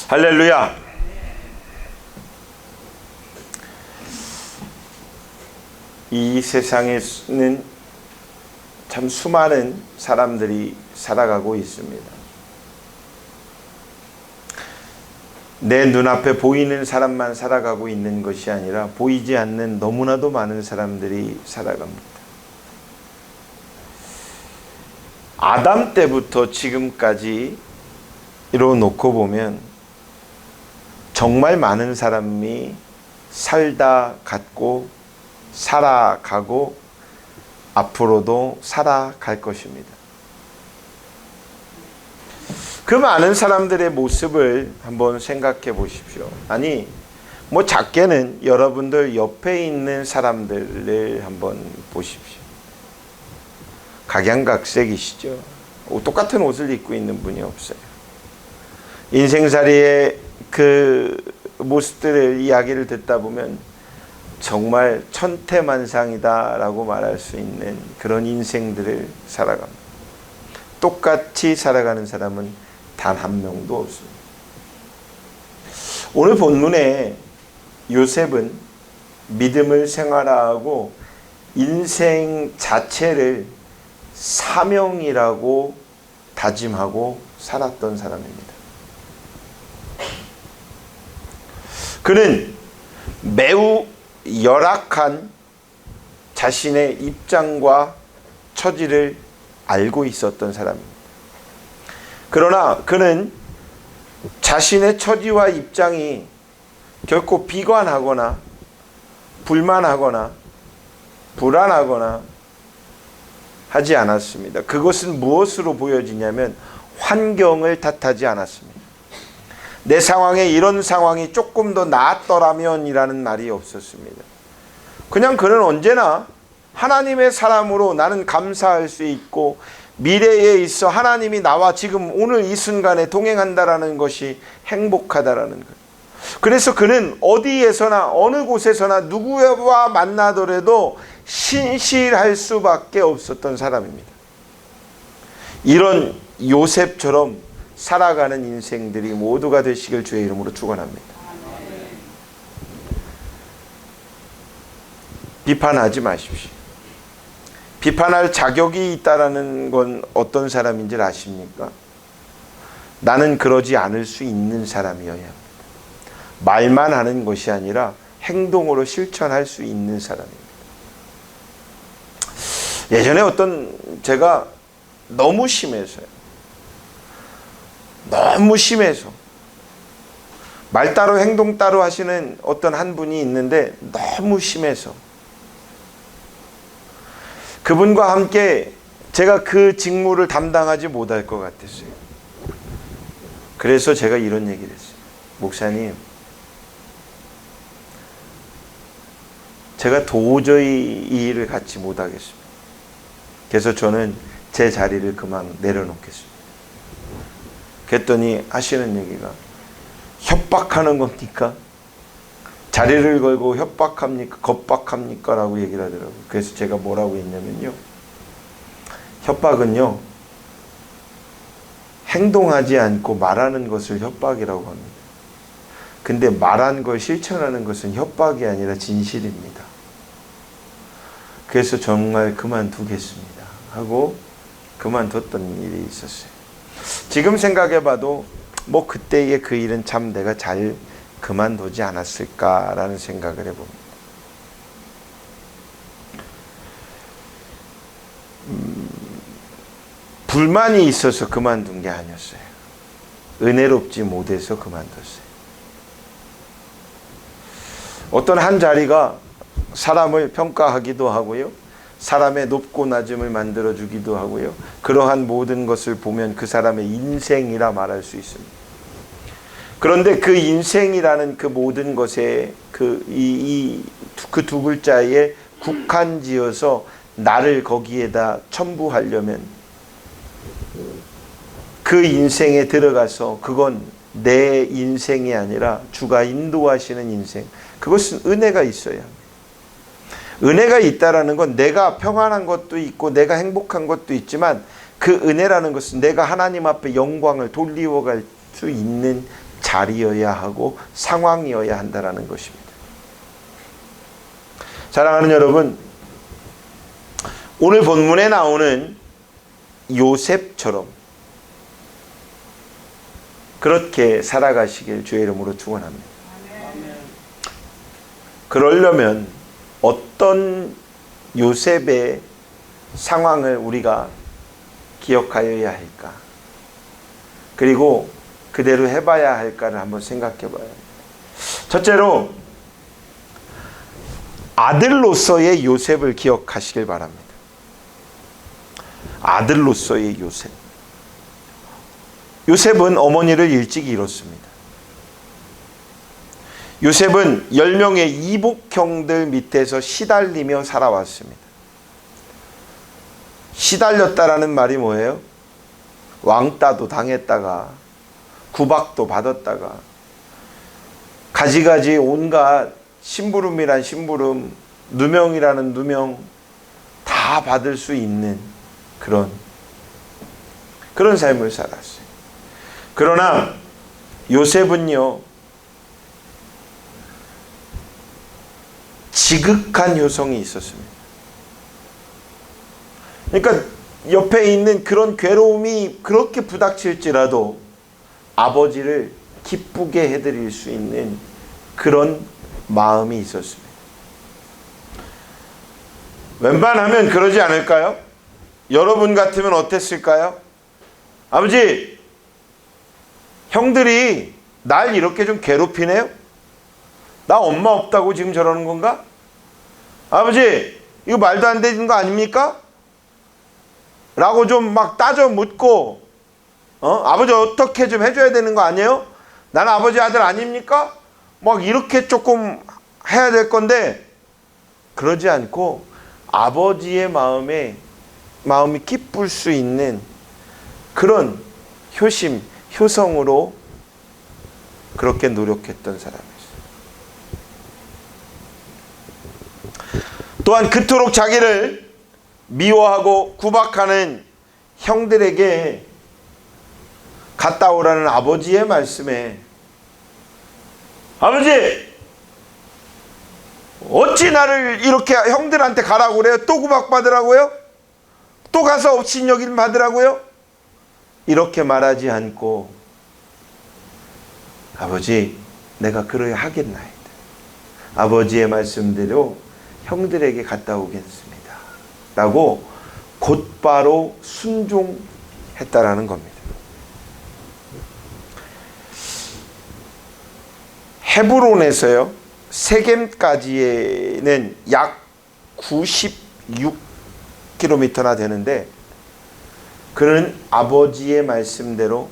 할렐루야. 이 세상에는 참 수많은 사람들이 살아가고 있습니다. 내 눈앞에 보이는 사람만 살아가고 있는 것이 아니라 보이지 않는 너무나도 많은 사람들이 살아갑니다. 아담 때부터 지금까지 이뤄놓고 보면 정말 많은 사람이 살다 갔고 살아가고 앞으로도 살아갈 것입니다. 그 많은 사람들의 모습을 한번 생각해 보십시오. 아니, 작게는 여러분들 옆에 있는 사람들을 한번 보십시오. 각양각색이시죠. 똑같은 옷을 입고 있는 분이 없어요. 인생살이의 그 모습들을 이야기를 듣다 보면 정말 천태만상이다라고 말할 수 있는 그런 인생들을 살아갑니다. 똑같이 살아가는 사람은 단 한 명도 없습니다. 오늘 본문에 요셉은 믿음을 생활화하고 인생 자체를 사명이라고 다짐하고 살았던 사람입니다. 그는 매우 열악한 자신의 입장과 처지를 알고 있었던 사람입니다. 그러나 그는 자신의 처지와 입장이 결코 비관하거나 불만하거나 불안하거나 하지 않았습니다. 그것은 무엇으로 보여지냐면 환경을 탓하지 않았습니다. 내 상황에 이런 상황이 조금 더 나았더라면 이라는 말이 없었습니다. 그냥 그는 언제나 하나님의 사람으로 나는 감사할 수 있고 미래에 있어 하나님이 나와 지금 오늘 이 순간에 동행한다라는 것이 행복하다라는 것. 그래서 그는 어디에서나 어느 곳에서나 누구와 만나더라도 신실할 수밖에 없었던 사람입니다. 이런 요셉처럼 살아가는 인생들이 모두가 되시길 주의 이름으로 축원합니다. 비판하지 마십시오. 비판할 자격이 있다라는 건 어떤 사람인지 아십니까? 나는 그러지 않을 수 있는 사람이어야 합니다. 말만 하는 것이 아니라 행동으로 실천할 수 있는 사람입니다. 예전에 제가 너무 심해서 말 따로 행동 따로 하시는 어떤 한 분이 있는데 너무 심해서 그분과 함께 제가 그 직무를 담당하지 못할 것 같았어요. 그래서 제가 이런 얘기를 했어요. 목사님, 제가 도저히 이 일을 같이 못하겠습니다. 그래서 저는 제 자리를 그만 내려놓겠습니다. 그랬더니 하시는 얘기가 협박하는 겁니까? 자리를 걸고 협박합니까? 겁박합니까? 라고 얘기를 하더라고요. 그래서 제가 뭐라고 했냐면요. 협박은요. 행동하지 않고 말하는 것을 협박이라고 합니다. 근데 말한 걸 실천하는 것은 협박이 아니라 진실입니다. 그래서 정말 그만두겠습니다. 하고 그만뒀던 일이 있었어요. 지금 생각해봐도 그때의 그 일은 참 내가 잘 그만두지 않았을까라는 생각을 해봅니다. 불만이 있어서 그만둔 게 아니었어요. 은혜롭지 못해서 그만뒀어요. 어떤 한 자리가 사람을 평가하기도 하고요. 사람의 높고 낮음을 만들어주기도 하고요. 그러한 모든 것을 보면 그 사람의 인생이라 말할 수 있습니다. 그런데 그 인생이라는 그 모든 것에 그 두 글자에 국한지어서 나를 거기에다 첨부하려면 그 인생에 들어가서 그건 내 인생이 아니라 주가 인도하시는 인생, 그것은 은혜가 있어야 합니다. 은혜가 있다라는 건 내가 평안한 것도 있고 내가 행복한 것도 있지만 그 은혜라는 것은 내가 하나님 앞에 영광을 돌리어갈 수 있는 자리여야 하고 상황이어야 한다는 것입니다. 사랑하는 여러분, 오늘 본문에 나오는 요셉처럼 그렇게 살아가시길 주의 이름으로 축원합니다. 그러려면 어떤 요셉의 상황을 우리가 기억하여야 할까? 그리고 그대로 해봐야 할까를 한번 생각해 봐야 합니다. 첫째로 아들로서의 요셉을 기억하시길 바랍니다. 아들로서의 요셉. 요셉은 어머니를 일찍 잃었습니다. 요셉은 10명의 이복형들 밑에서 시달리며 살아왔습니다. 시달렸다라는 말이 뭐예요? 왕따도 당했다가 구박도 받았다가 가지가지 온갖 심부름이란 심부름, 누명이라는 누명 다 받을 수 있는 그런 삶을 살았어요. 그러나 요셉은요, 지극한 효성이 있었습니다. 그러니까 옆에 있는 그런 괴로움이 그렇게 부닥칠지라도 아버지를 기쁘게 해드릴 수 있는 그런 마음이 있었습니다. 웬만하면 그러지 않을까요? 여러분 같으면 어땠을까요? 아버지, 형들이 날 이렇게 좀 괴롭히네요? 나 엄마 없다고 지금 저러는 건가? 아버지, 이거 말도 안 되는 거 아닙니까? 라고 좀 막 따져 묻고, 아버지 어떻게 좀 해줘야 되는 거 아니에요? 나는 아버지 아들 아닙니까? 막 이렇게 조금 해야 될 건데, 그러지 않고 아버지의 마음이 기쁠 수 있는 그런 효심, 효성으로 그렇게 노력했던 사람이었어요. 또한 그토록 자기를 미워하고 구박하는 형들에게 갔다 오라는 아버지의 말씀에, 아버지, 어찌 나를 이렇게 형들한테 가라고 그래요? 또 구박받으라고요? 또 가서 업신여김 받으라고요? 이렇게 말하지 않고, 아버지, 내가 그러야 하겠나이다. 아버지의 말씀대로 형들에게 갔다 오겠습니다. 라고 곧바로 순종했다라는 겁니다. 헤브론에서요, 세겜까지는 약 96km나 되는데, 그는 아버지의 말씀대로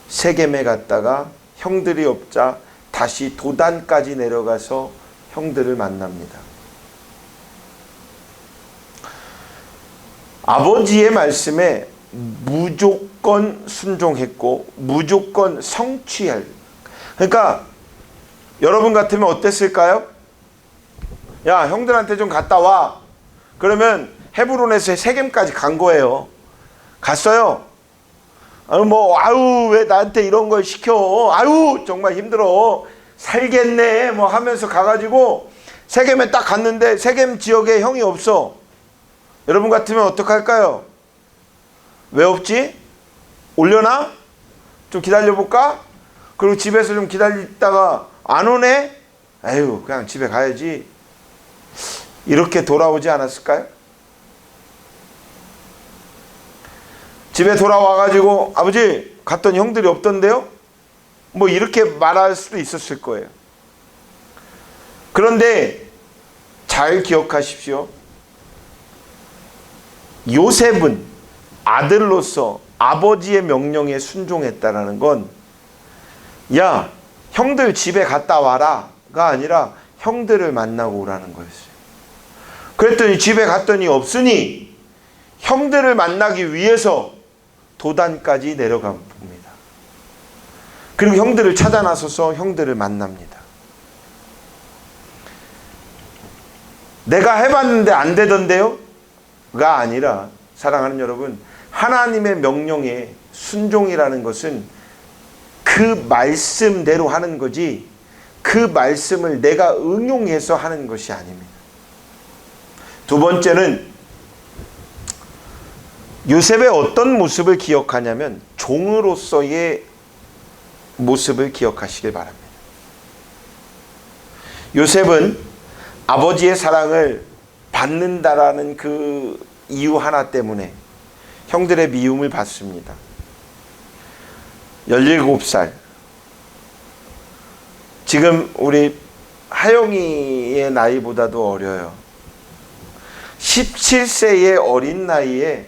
세겜에 갔다가 형들이 없자 다시 도단까지 내려가서 형들을 만납니다. 아버지의 말씀에 무조건 순종했고 무조건 성취할. 그러니까 여러분 같으면 어땠을까요? 야, 형들한테 좀 갔다 와. 그러면 헤브론에서 세겜까지 간 거예요. 갔어요. 아유, 왜 나한테 이런 걸 시켜? 아유, 정말 힘들어. 살겠네. 뭐 하면서 가가지고 세겜에 딱 갔는데 세겜 지역에 형이 없어. 여러분 같으면 어떡할까요? 왜 없지? 올려나? 좀 기다려볼까? 그리고 집에서 좀 기다리다가 안 오네? 아유, 그냥 집에 가야지. 이렇게 돌아오지 않았을까요? 집에 돌아와가지고 아버지, 갔더니 형들이 없던데요? 뭐 이렇게 말할 수도 있었을 거예요. 그런데 잘 기억하십시오. 요셉은 아들로서 아버지의 명령에 순종했다라는 건, 야, 형들 집에 갔다 와라가 아니라 형들을 만나고 오라는 거였어요. 그랬더니 집에 갔더니 없으니 형들을 만나기 위해서 도단까지 내려가 봅니다. 그리고 형들을 찾아 나서서 형들을 만납니다. 내가 해봤는데 안 되던데요? 가 아니라, 사랑하는 여러분, 하나님의 명령에 순종이라는 것은 그 그 말씀대로 하는 거지 그 말씀을 내가 응용해서 하는 것이 아닙니다. 두 번째는 요셉의 어떤 모습을 기억하냐면 종으로서의 모습을 기억하시길 바랍니다. 요셉은 아버지의 사랑을 받는다라는 그 이유 하나 때문에 형들의 미움을 받습니다. 17살. 지금 우리 하영이의 나이보다도 어려요. 17세의 어린 나이에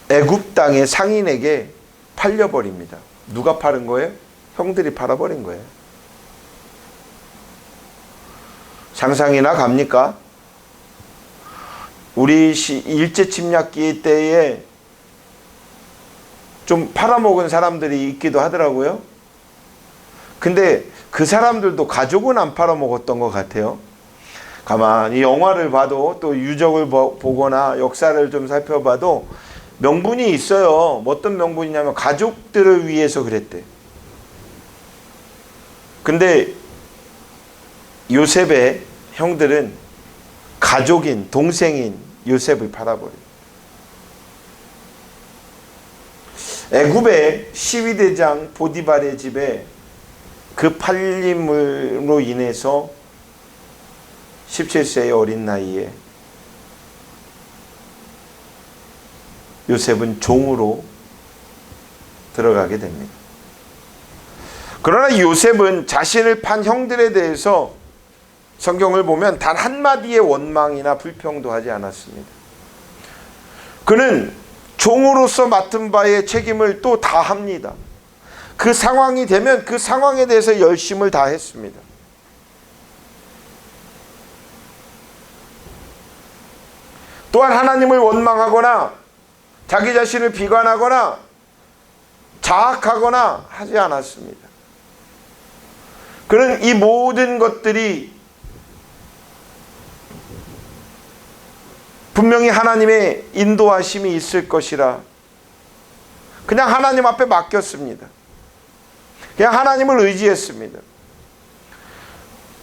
애굽 땅의 상인에게 팔려버립니다. 누가 팔은 거예요? 형들이 팔아버린 거예요. 상상이나 갑니까? 우리 일제침략기 때에 좀 팔아먹은 사람들이 있기도 하더라고요. 근데 그 사람들도 가족은 안 팔아먹었던 것 같아요. 가만히 영화를 봐도 또 유적을 보거나 역사를 좀 살펴봐도 명분이 있어요. 어떤 명분이냐면 가족들을 위해서 그랬대. 근데 요셉의 형들은 가족인 동생인 요셉을 팔아버려요. 애굽의 시위대장 보디발의 집에 그 팔림으로 인해서 17세의 어린 나이에 요셉은 종으로 들어가게 됩니다. 그러나 요셉은 자신을 판 형들에 대해서 성경을 보면 단 한마디의 원망이나 불평도 하지 않았습니다. 그는 종으로서 맡은 바의 책임을 또 다합니다. 그 상황이 되면 그 상황에 대해서 열심을 다했습니다. 또한 하나님을 원망하거나 자기 자신을 비관하거나 자학하거나 하지 않았습니다. 그는 이 모든 것들이 분명히 하나님의 인도하심이 있을 것이라 그냥 하나님 앞에 맡겼습니다. 그냥 하나님을 의지했습니다.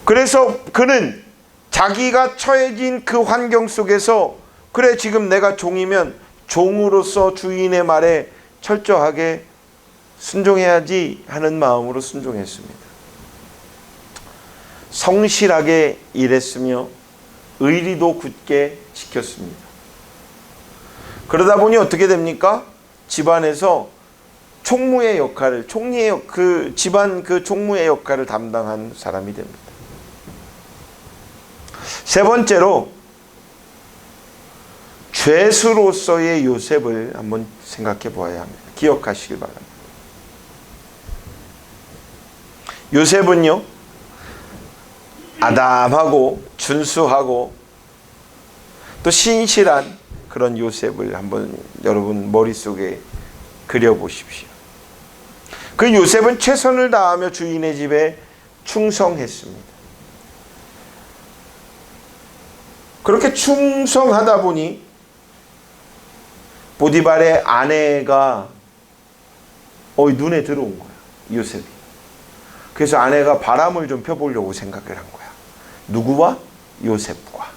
그래서 그는 자기가 처해진 그 환경 속에서 그래 지금 내가 종이면 종으로서 주인의 말에 철저하게 순종해야지 하는 마음으로 순종했습니다. 성실하게 일했으며 의리도 굳게 지켰습니다. 그러다 보니 어떻게 됩니까? 집안에서 총무의 역할을 총리의 그 집안 그 총무의 역할을 담당한 사람이 됩니다. 세 번째로 죄수로서의 요셉을 한번 생각해 보아야 합니다. 기억하시길 바랍니다. 요셉은요, 아담하고 준수하고 또 신실한 그런 요셉을 한번 여러분 머릿속에 그려보십시오. 그 요셉은 최선을 다하며 주인의 집에 충성했습니다. 그렇게 충성하다 보니 보디발의 아내가 눈에 들어온 거야, 요셉이. 그래서 아내가 바람을 좀 펴보려고 생각을 한 거야. 누구와? 요셉과.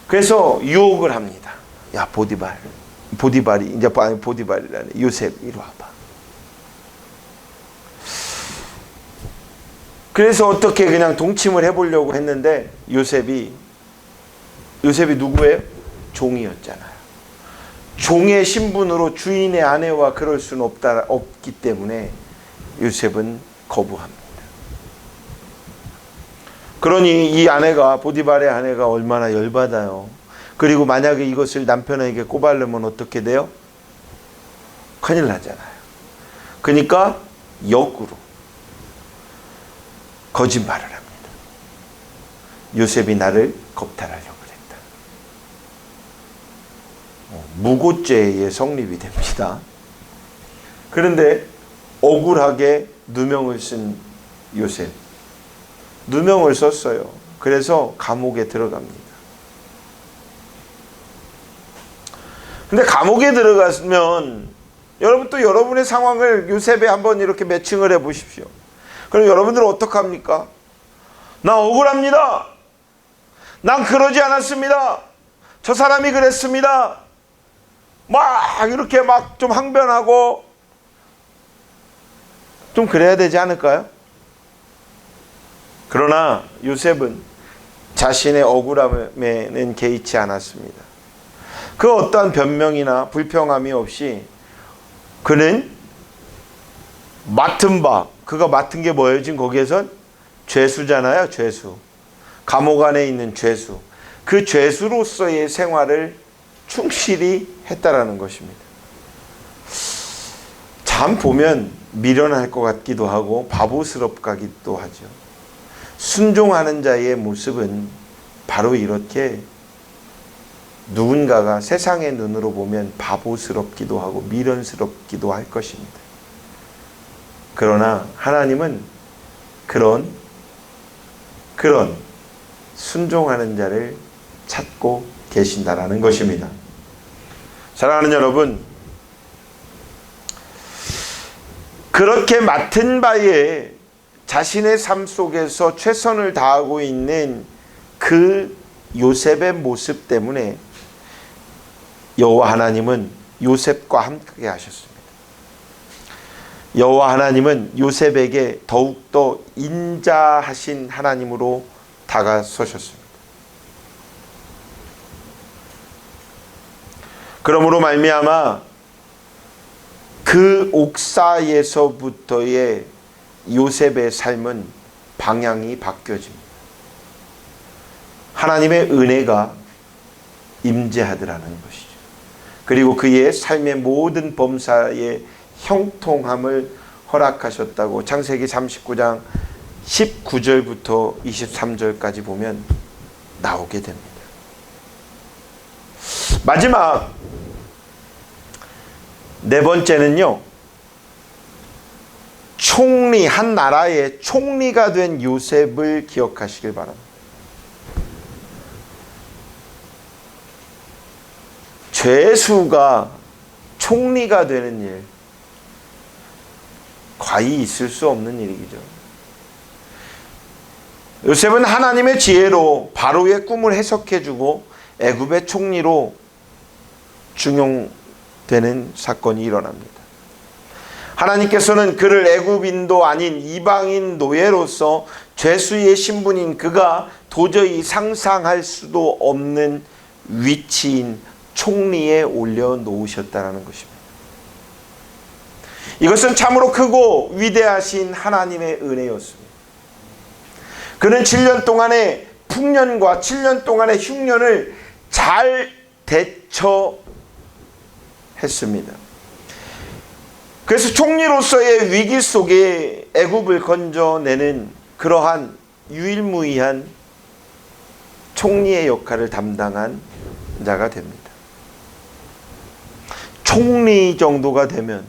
그래서 유혹을 합니다. 야, 보디발이 이제 보디발이라네. 요셉 이리 와봐. 그래서 어떻게 그냥 동침을 해보려고 했는데 요셉이 누구예요? 종이었잖아요. 종의 신분으로 주인의 아내와 그럴 수는 없기 때문에 요셉은 거부합니다. 그러니 이 아내가 보디발의 아내가 얼마나 열받아요. 그리고 만약에 이것을 남편에게 꼬발르면 어떻게 돼요? 큰일 나잖아요. 그러니까 역으로 거짓말을 합니다. 요셉이 나를 겁탈하려고 그랬다. 무고죄의 성립이 됩니다. 그런데 억울하게 누명을 쓴 요셉. 누명을 썼어요. 그래서 감옥에 들어갑니다. 근데 감옥에 들어가면 여러분 또 여러분의 상황을 요셉에 한번 이렇게 매칭을 해 보십시오. 그럼 여러분들은 어떡합니까? 나 억울합니다. 난 그러지 않았습니다. 저 사람이 그랬습니다. 막 이렇게 막 좀 항변하고 좀 그래야 되지 않을까요? 그러나 요셉은 자신의 억울함에는 개의치 않았습니다. 그 어떠한 변명이나 불평함이 없이 그는 맡은 바, 그가 맡은 게 뭐예요? 지금 거기에선 죄수잖아요. 죄수. 감옥 안에 있는 죄수. 그 죄수로서의 생활을 충실히 했다라는 것입니다. 참 보면 미련할 것 같기도 하고 바보스럽기도 하죠. 순종하는 자의 모습은 바로 이렇게 누군가가 세상의 눈으로 보면 바보스럽기도 하고 미련스럽기도 할 것입니다. 그러나 하나님은 그런 순종하는 자를 찾고 계신다라는 것입니다. 사랑하는 여러분, 그렇게 맡은 바에 자신의 삶 속에서 최선을 다하고 있는 그 요셉의 모습 때문에 여호와 하나님은 요셉과 함께 하셨습니다. 여호와 하나님은 요셉에게 더욱더 인자하신 하나님으로 다가서셨습니다. 그러므로 말미암아 그 옥사에서부터의 요셉의 삶은 방향이 바뀌어집니다. 하나님의 은혜가 임재하더라는 것이죠. 그리고 그의 삶의 모든 범사에 형통함을 허락하셨다고 창세기 39장 19절부터 23절까지 보면 나오게 됩니다. 마지막 네 번째는요, 총리, 한 나라의 총리가 된 요셉을 기억하시길 바랍니다. 죄수가 총리가 되는 일, 과히 있을 수 없는 일이죠. 요셉은 하나님의 지혜로 바로의 꿈을 해석해주고 애굽의 총리로 중용되는 사건이 일어납니다. 하나님께서는 그를 애굽인도 아닌 이방인 노예로서 죄수의 신분인 그가 도저히 상상할 수도 없는 위치인 총리에 올려놓으셨다는 것입니다. 이것은 참으로 크고 위대하신 하나님의 은혜였습니다. 그는 7년 동안의 풍년과 7년 동안의 흉년을 잘 대처했습니다. 그래서 총리로서의 위기 속에 애굽을 건져내는 그러한 유일무이한 총리의 역할을 담당한 자가 됩니다. 총리 정도가 되면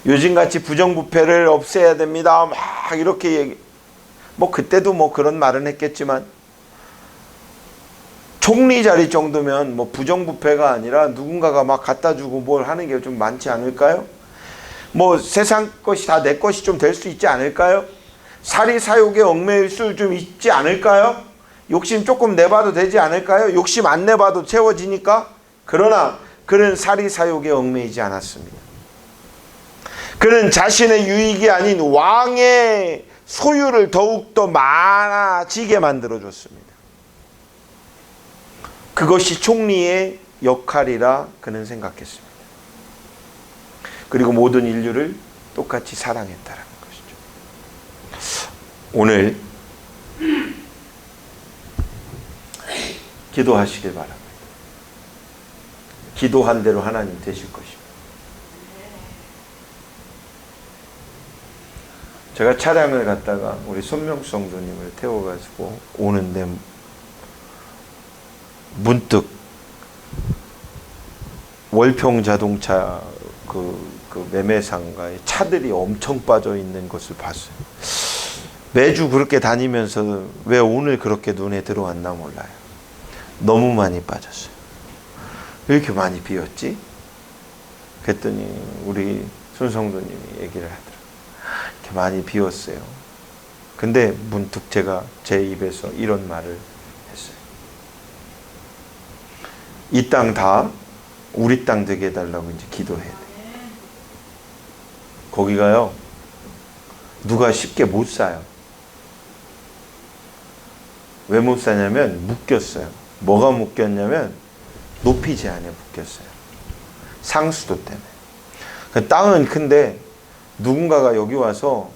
요즘같이 부정부패를 없애야 됩니다, 막 이렇게 얘기, 그때도 그런 말은 했겠지만 총리 자리 정도면 부정부패가 아니라 누군가가 막 갖다 주고 뭘 하는 게 좀 많지 않을까요? 세상 것이 다 내 것이 좀 될 수 있지 않을까요? 사리사욕에 얽매일 수 좀 있지 않을까요? 욕심 조금 내봐도 되지 않을까요? 욕심 안 내봐도 채워지니까. 그러나 그는 사리사욕에 얽매이지 않았습니다. 그는 자신의 유익이 아닌 왕의 소유를 더욱더 많아지게 만들어줬습니다. 그것이 총리의 역할이라 그는 생각했습니다. 그리고 모든 인류를 똑같이 사랑했다는 것이죠. 오늘 기도하시길 바랍니다. 기도한 대로 하나님 되실 것입니다. 제가 차량을 갖다가 우리 손명수 성도님을 태워가지고 오는데 문득 월평 자동차 그 매매상가에 차들이 엄청 빠져 있는 것을 봤어요. 매주 그렇게 다니면서 왜 오늘 그렇게 눈에 들어왔나 몰라요. 너무 많이 빠졌어요. 왜 이렇게 많이 비었지? 그랬더니 우리 손성도님이 얘기를 하더라고요. 이렇게 많이 비웠어요. 근데 문득 제가 제 입에서 이런 말을 했어요. 이 땅 다 우리 땅 되게 해달라고 이제 기도해야 돼. 거기가요, 누가 쉽게 못 사요. 왜 못 사냐면 묶였어요. 뭐가 묶였냐면 높이 제한에 묶였어요. 상수도 때문에. 땅은 큰데 누군가가 여기 와서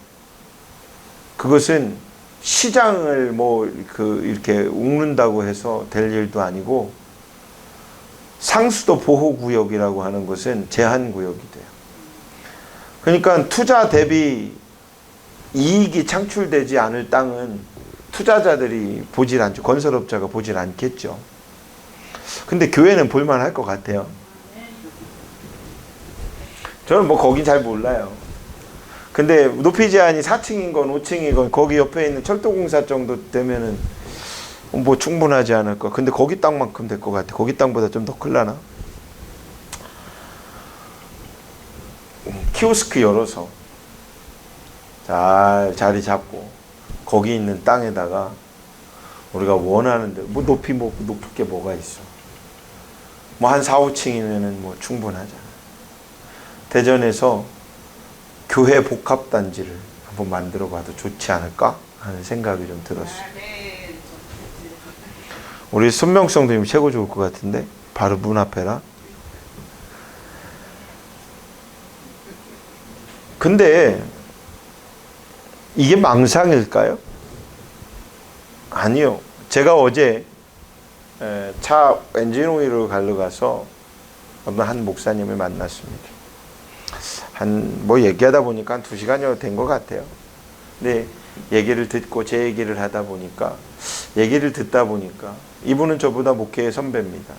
그것은 시장을 이렇게 웅른다고 해서 될 일도 아니고, 상수도 보호구역이라고 하는 것은 제한구역이 돼요. 그러니까 투자 대비 이익이 창출되지 않을 땅은 투자자들이 보질 않죠. 건설업자가 보질 않겠죠. 근데 교회는 볼만할 것 같아요. 저는 거긴 잘 몰라요. 근데 높이 제한이 4층이건 5층이건 거기 옆에 있는 철도공사 정도 되면은 충분하지 않을까. 근데 거기 땅만큼 될 것 같아. 거기 땅보다 좀 더 클라나? 키오스크 열어서 잘 자리 잡고 거기 있는 땅에다가 우리가 원하는데 높이 높을 게 뭐가 있어. 한 4, 5층이면은 충분하잖아. 대전에서 교회 복합단지를 한번 만들어 봐도 좋지 않을까 하는 생각이 좀 들었어요. 우리 손명성도님 최고 좋을 것 같은데, 바로 문 앞에라. 근데 이게 망상일까요? 아니요. 제가 어제 차 엔진 오일을 갈러 가서 어느 한 목사님을 만났습니다. 얘기하다 보니까 한 2시간여 된 것 같아요. 근데 얘기를 듣고 제 얘기를 하다 보니까, 얘기를 듣다 보니까 이분은 저보다 목회의 선배입니다.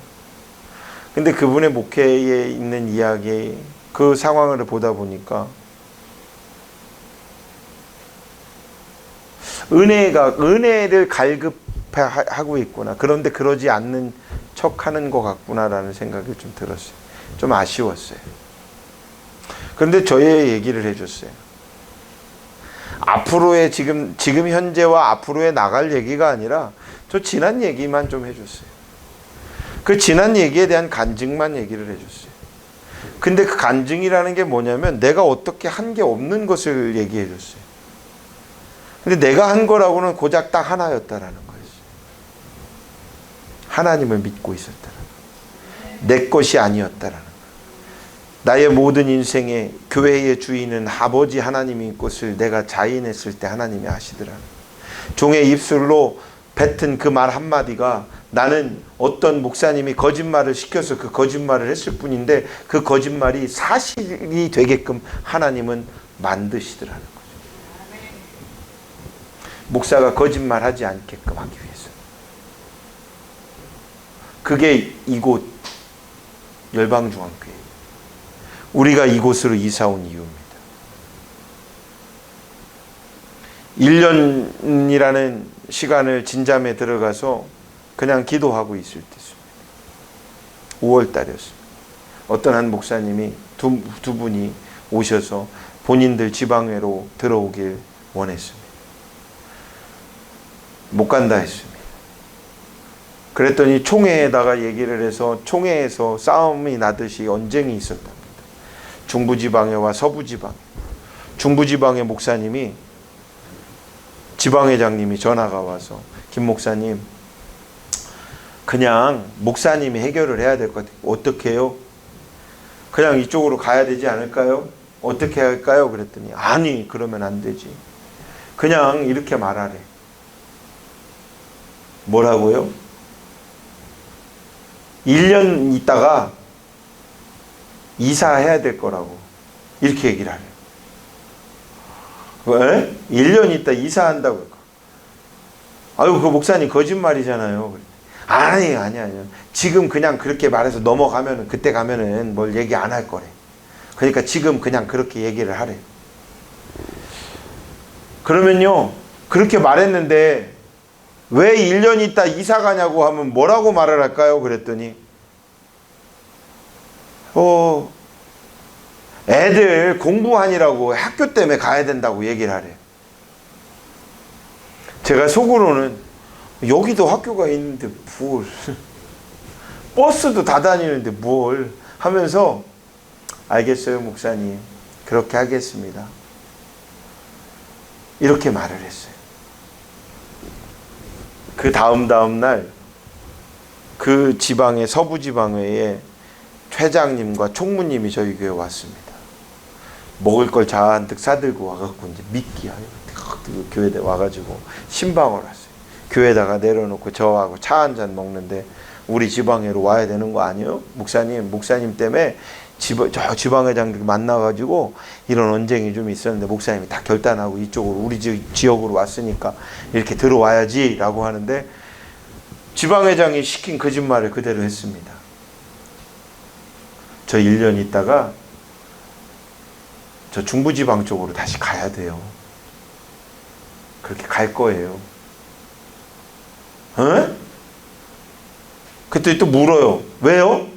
근데 그분의 목회에 있는 이야기, 그 상황을 보다 보니까 은혜를 갈급하고 있구나. 그런데 그러지 않는 척하는 것 같구나라는 생각이 좀 들었어요. 좀 아쉬웠어요. 그런데 저의 얘기를 해줬어요. 앞으로의 지금 현재와 앞으로의 나갈 얘기가 아니라 저 지난 얘기만 좀 해줬어요. 그 지난 얘기에 대한 간증만 얘기를 해줬어요. 근데 그 간증이라는 게 뭐냐면 내가 어떻게 한 게 없는 것을 얘기해 줬어요. 근데 내가 한 거라고는 고작 딱 하나였다라는 거였어요. 하나님을 믿고 있었다라는 거예요. 내 것이 아니었다라는 거예요. 나의 모든 인생의 교회의 주인은 아버지 하나님인 것을 내가 자인했을 때 하나님이 아시더라는 거예요. 종의 입술로 뱉은 그 말 한마디가 나는 어떤 목사님이 거짓말을 시켜서 그 거짓말을 했을 뿐인데 그 거짓말이 사실이 되게끔 하나님은 만드시더라는 거죠. 목사가 거짓말하지 않게끔 하기 위해서. 그게 이곳 열방중앙교회. 우리가 이곳으로 이사 온 이유입니다. 1년이라는 시간을 진잠에 들어가서 그냥 기도하고 있을 때였습니다. 5월 달이었습니다. 어떤 한 목사님이 두 분이 오셔서 본인들 지방회로 들어오길 원했습니다. 못 간다 했습니다. 그랬더니 총회에다가 얘기를 해서 총회에서 싸움이 나듯이 언쟁이 있었답니다. 중부지방회와 서부지방회. 중부지방회 목사님이 지방회장님이 전화가 와서 김 목사님 그냥 목사님이 해결을 해야 될 것 같아요. 어떻게 해요? 그냥 이쪽으로 가야 되지 않을까요? 어떻게 할까요? 그랬더니 아니 그러면 안 되지. 그냥 이렇게 말하래. 뭐라고요? 1년 있다가 이사해야 될 거라고 이렇게 얘기를 하래요. 왜? 1년 있다 이사한다고. 아유 그 목사님 거짓말이잖아요. 아니. 지금 그냥 그렇게 말해서 넘어가면은 그때 가면은 뭘 얘기 안 할 거래. 그러니까 지금 그냥 그렇게 얘기를 하래. 그러면요 그렇게 말했는데 왜 1년 있다 이사 가냐고 하면 뭐라고 말을 할까요? 그랬더니 애들 공부하니라고 학교 때문에 가야 된다고 얘기를 하래요. 제가 속으로는 여기도 학교가 있는데 뭘 버스도 다 다니는데 뭘 하면서 알겠어요 목사님 그렇게 하겠습니다 이렇게 말을 했어요. 그 다음 날 그 지방의 서부지방회에 회장님과 총무님이 저희 교회 왔습니다. 먹을 걸 잔뜩 싸들고 와갖고 이제 미끼 교회에 와가지고 신방을 왔어요. 교회에다가 내려놓고 저하고 차 한잔 먹는데 우리 지방회로 와야 되는 거 아니에요? 목사님 때문에 저 지방회장들 만나가지고 이런 언쟁이 좀 있었는데 목사님이 다 결단하고 이쪽으로 우리 지역으로 왔으니까 이렇게 들어와야지 라고 하는데 지방회장이 시킨 거짓말을 그대로 했습니다. 저 1년 있다가 저 중부지방 쪽으로 다시 가야 돼요. 그렇게 갈 거예요. 에? 그때 또 물어요. 왜요?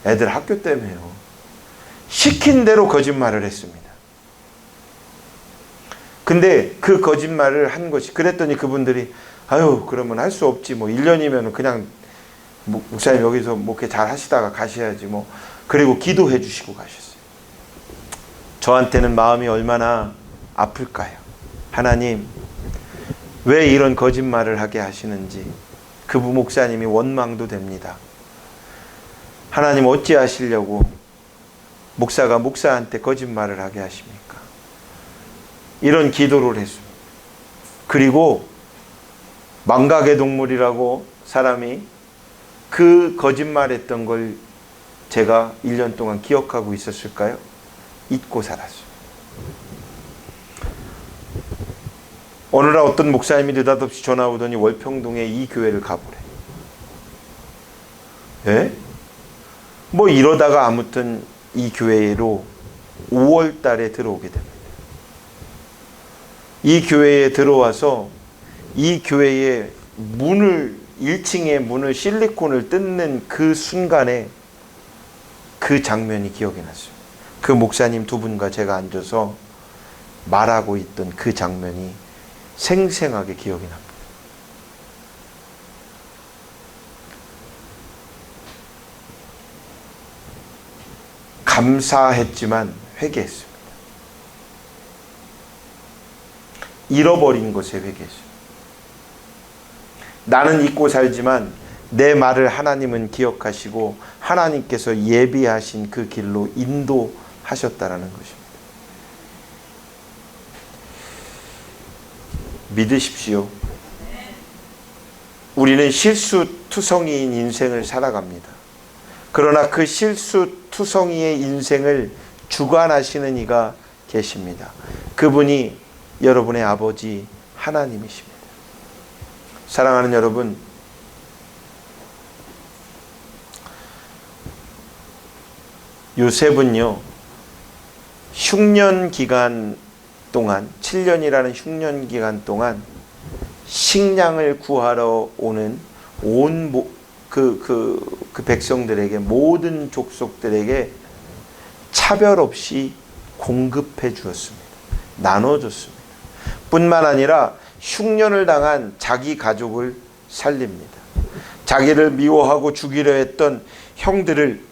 애들 학교 때문에요. 시킨 대로 거짓말을 했습니다. 근데 그 거짓말을 한 것이 그랬더니 그분들이 아유 그러면 할 수 없지 뭐 1년이면 그냥 목사님 여기서 목회 잘 하시다가 가셔야지 뭐 그리고 기도해 주시고 가셨어요. 저한테는 마음이 얼마나 아플까요? 하나님 왜 이런 거짓말을 하게 하시는지 그 목사님이 원망도 됩니다. 하나님 어찌 하시려고 목사가 목사한테 거짓말을 하게 하십니까? 이런 기도를 했습니다. 그리고 망각의 동물이라고 사람이 그 거짓말했던 걸 제가 1년 동안 기억하고 있었을까요? 잊고 살았어요. 어느 날 어떤 목사님이 느닷없이 전화 오더니 월평동에 이 교회를 가보래. 예? 뭐 이러다가 아무튼 이 교회로 5월 달에 들어오게 됩니다. 이 교회에 들어와서 이 교회의 문을 1층의 문을 실리콘을 뜯는 그 순간에 그 장면이 기억이 났어요. 그 목사님 두 분과 제가 앉아서 말하고 있던 그 장면이 생생하게 기억이 납니다. 감사했지만 회개했습니다. 잃어버린 것에 회개했습니다. 나는 잊고 살지만 내 말을 하나님은 기억하시고 하나님께서 예비하신 그 길로 인도하셨다라는 것입니다. 믿으십시오. 우리는 실수투성이인 인생을 살아갑니다. 그러나 그 실수투성이의 인생을 주관하시는 이가 계십니다. 그분이 여러분의 아버지 하나님이십니다. 사랑하는 여러분, 요셉은요, 흉년 기간 동안 7년이라는 흉년 기간 동안 식량을 구하러 오는 온 그 백성들에게 모든 족속들에게 차별 없이 공급해 주었습니다. 나눠줬습니다. 뿐만 아니라 흉년을 당한 자기 가족을 살립니다. 자기를 미워하고 죽이려 했던 형들을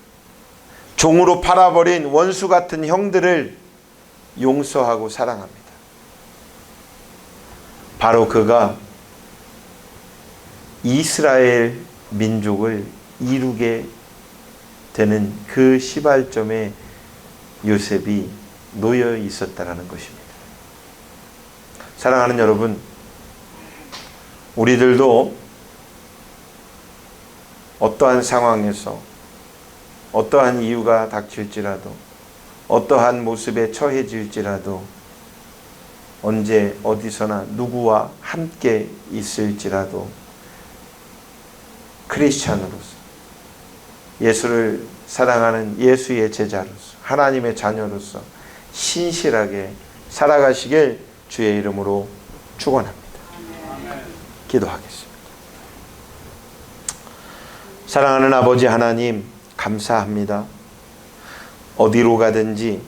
종으로 팔아버린 원수 같은 형들을 용서하고 사랑합니다. 바로 그가 이스라엘 민족을 이루게 되는 그 시발점에 요셉이 놓여 있었다라는 것입니다. 사랑하는 여러분, 우리들도 어떠한 상황에서 어떠한 이유가 닥칠지라도 어떠한 모습에 처해질지라도 언제 어디서나 누구와 함께 있을지라도 크리스찬으로서 예수를 사랑하는 예수의 제자로서 하나님의 자녀로서 신실하게 살아가시길 주의 이름으로 축원합니다. 기도하겠습니다. 사랑하는 아버지 하나님 감사합니다. 어디로 가든지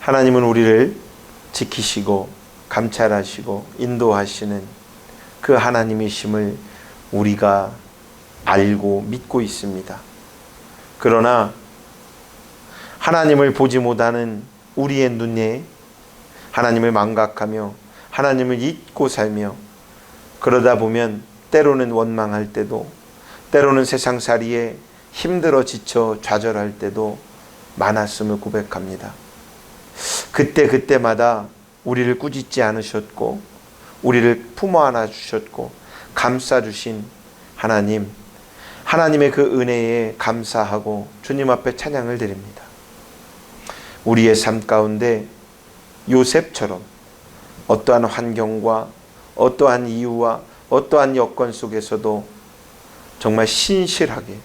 하나님은 우리를 지키시고 감찰하시고 인도하시는 그 하나님이심을 우리가 알고 믿고 있습니다. 그러나 하나님을 보지 못하는 우리의 눈에 하나님을 망각하며 하나님을 잊고 살며 그러다 보면 때로는 원망할 때도, 때로는 세상살이에 힘들어 지쳐 좌절할 때도 많았음을 고백합니다. 그때마다 우리를 꾸짖지 않으셨고 우리를 품어 안아 주셨고 감싸 주신 하나님, 하나님의 그 은혜에 감사하고 주님 앞에 찬양을 드립니다. 우리의 삶 가운데 요셉처럼 어떠한 환경과 어떠한 이유와 어떠한 여건 속에서도 정말 신실하게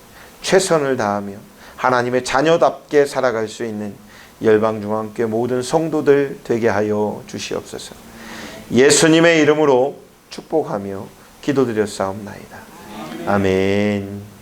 최선을 다하며 하나님의 자녀답게 살아갈 수 있는 열방중앙교회 모든 성도들 되게 하여 주시옵소서. 예수님의 이름으로 축복하며 기도드렸사옵나이다. 아멘.